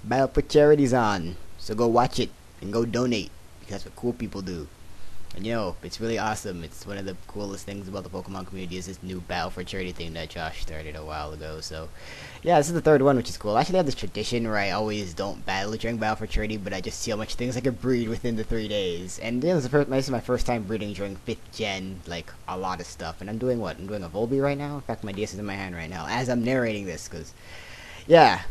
Battle for Charity's on, so go watch it and go donate because that's what cool people do. And you know, it's really awesome. It's one of the coolest things about the Pokemon community is this new Battle for Charity thing that Josh started a while ago. So, yeah, this is the third one, which is cool. I actually have this tradition where I always don't battle during Battle for Charity, but I just see how much things I could breed within the 3 days. And this is my first time breeding during 5th gen, like a lot of stuff. And I'm doing what? I'm doing a Volby right now. In fact, my DS is in my hand right now as I'm narrating this, because yeah.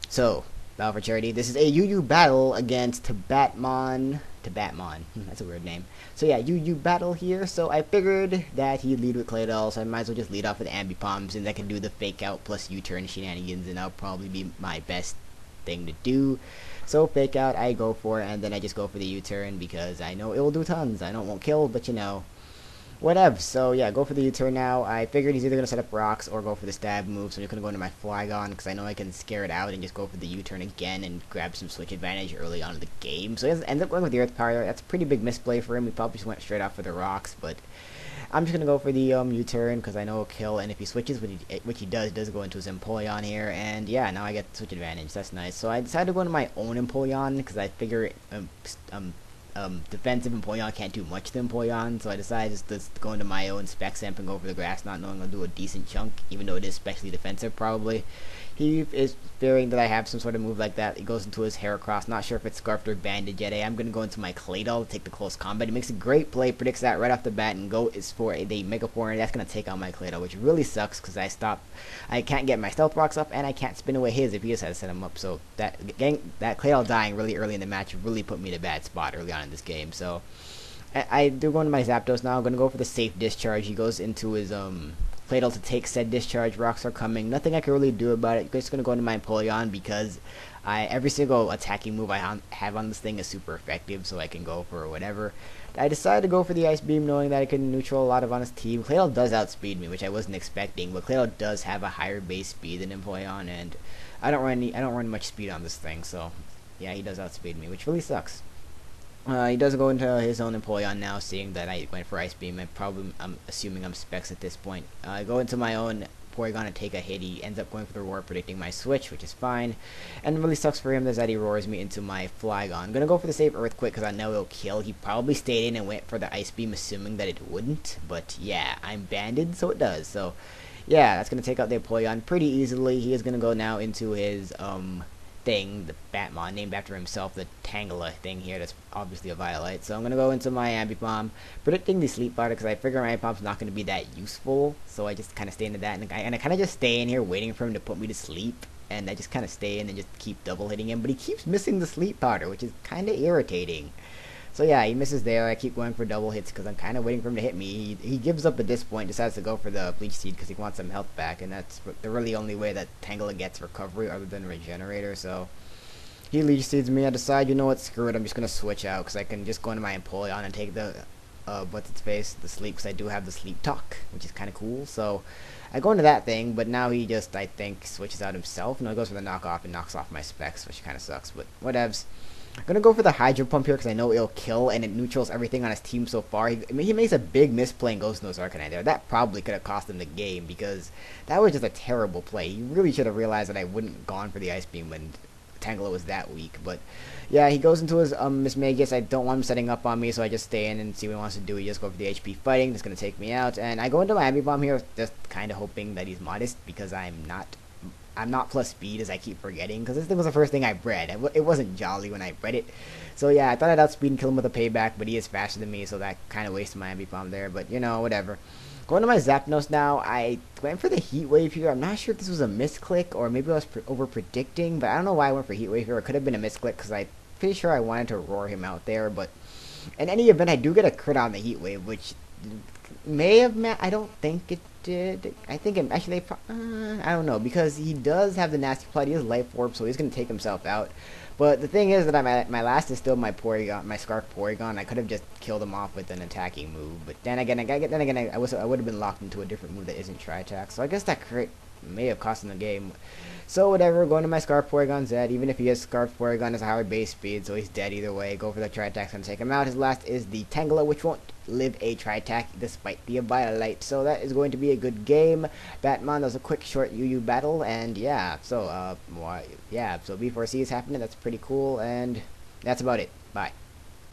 So, Battle for Charity. This is a UU battle against TehBatmon. TehBatmon. That's a weird name. So yeah, UU battle here. So I figured that he'd lead with Claydol, so I might as well just lead off with Ambipom since I can do the fake out plus U-turn shenanigans, and that'll probably be my best thing to do. So fake out, I go for, and then I just go for the U-turn because I know it will do tons. I know it won't kill, but you know. Whatever. So yeah, go for the U-turn now. I figured he's either going to set up rocks or go for the stab move, so I'm just going to go into my Flygon because I know I can scare it out and just go for the U-turn again and grab some switch advantage early on in the game. So he ends up going with the Earth Power. That's a pretty big misplay for him. He probably just went straight off for the rocks, but I'm just going to go for the U-turn because I know it'll kill, and if he switches, which he does go into his Empoleon here, and yeah, now I get switch advantage. That's nice. So I decided to go into my own Empoleon because I figure defensive Empoleon can't do much to Empoleon, so I decided just to go into my own Spec Simp and go for the grass, not knowing I'll do a decent chunk, even though it is specially defensive probably. He is fearing that I have some sort of move like that. He goes into his Heracross, not sure if it's Scarfed or Bandage yet. I'm going to go into my Claydol to take the close combat. He makes a great play, predicts that right off the bat, and go is for the Mega Foreigner. That's going to take out my Claydol, which really sucks because I can't get my Stealth Rocks up, and I can't spin away his if he just had to set him up. So that Claydol dying really early in the match really put me in a bad spot early on in this game. So I do go into my Zapdos now. I'm going to go for the safe discharge. He goes into his Claydol to take said discharge. Rocks are coming. Nothing I can really do about it. I'm just going to go into my Empoleon because every single attacking move I have on this thing is super effective, so I can go for whatever. I decided to go for the Ice Beam knowing that I can neutral a lot of on his team. Claydol does outspeed me, which I wasn't expecting, but Claydol does have a higher base speed than Empoleon, and I don't run much speed on this thing, so yeah, he does outspeed me, which really sucks. He does go into his own Empoleon now, seeing that I went for Ice Beam. I'm assuming I'm Specs at this point. I go into my own Porygon and take a hit. He ends up going for the Roar, predicting my switch, which is fine. And it really sucks for him is that he roars me into my Flygon. I'm going to go for the save Earthquake because I know it'll kill. He probably stayed in and went for the Ice Beam, assuming that it wouldn't. But yeah, I'm banded, so it does. So yeah, that's going to take out the Empoleon pretty easily. He is going to go now into his thing, the Batmon, named after himself, the Tangela thing here, that's obviously a Violet. So I'm going to go into my Ambipom, predicting the Sleep Powder, because I figure my Ambipom's not going to be that useful, so I just kind of stay into that, and I kind of just stay in here waiting for him to put me to sleep, and I just kind of stay in and just keep double hitting him, but he keeps missing the Sleep Powder, which is kind of irritating. So yeah, he misses there. I keep going for double hits because I'm kind of waiting for him to hit me. He gives up at this point, decides to go for the Bleach Seed because he wants some health back, and that's the really only way that Tangela gets recovery other than Regenerator. So he Leech Seeds me. I decide, you know what, screw it. I'm just going to switch out because I can just go into my Empoleon and take the, the Sleep, because I do have the Sleep Talk, which is kind of cool. So I go into that thing, but now he just, I think, switches out himself. No, he goes for the knockoff and knocks off my Specs, which kind of sucks, but whatevs. I'm going to go for the Hydro Pump here because I know it'll kill and it neutrals everything on his team so far. He makes a big misplay and goes into his Arcanine there. That probably could have cost him the game because that was just a terrible play. He really should have realized that I wouldn't have gone for the Ice Beam when Tangela was that weak. But yeah, he goes into his Mismagius. I don't want him setting up on me, so I just stay in and see what he wants to do. He just go for the HP fighting. That's going to take me out. And I go into my Ambipom here just kind of hoping that he's modest because I'm not plus speed, as I keep forgetting, because this thing was the first thing I bred. It wasn't Jolly when I bred it. So yeah, I thought I'd outspeed and kill him with a payback, but he is faster than me, so that kind of wasted my Ambipom there, but you know, whatever. Going to my Zapdos now, I went for the Heat Wave here. I'm not sure if this was a misclick, or maybe I was over-predicting, but I don't know why I went for Heat Wave here. It could have been a misclick, because I'm pretty sure I wanted to roar him out there, but in any event, I do get a crit on the Heat Wave, which may have I don't think it did. I think it actually, I don't know, because he does have the Nasty Plot. He has Life Orb, so he's going to take himself out. But the thing is that my last is still my Porygon, my Scarf Porygon. I could have just killed him off with an attacking move, but then again, I would have been locked into a different move that isn't Tri-Attack. So I guess that crit may have cost him the game. So whatever, going to my Scarf Porygon Zed, even if he has Scarf Porygon as a higher base speed, so he's dead either way. Go for the Tri-Attack and take him out. His last is the Tangela, which won't live a Tri-Attack despite the Violite. So that is going to be a good game. Batmon does a quick short UU battle, and yeah, so so B4C is happening. That's pretty cool, and that's about it. Bye.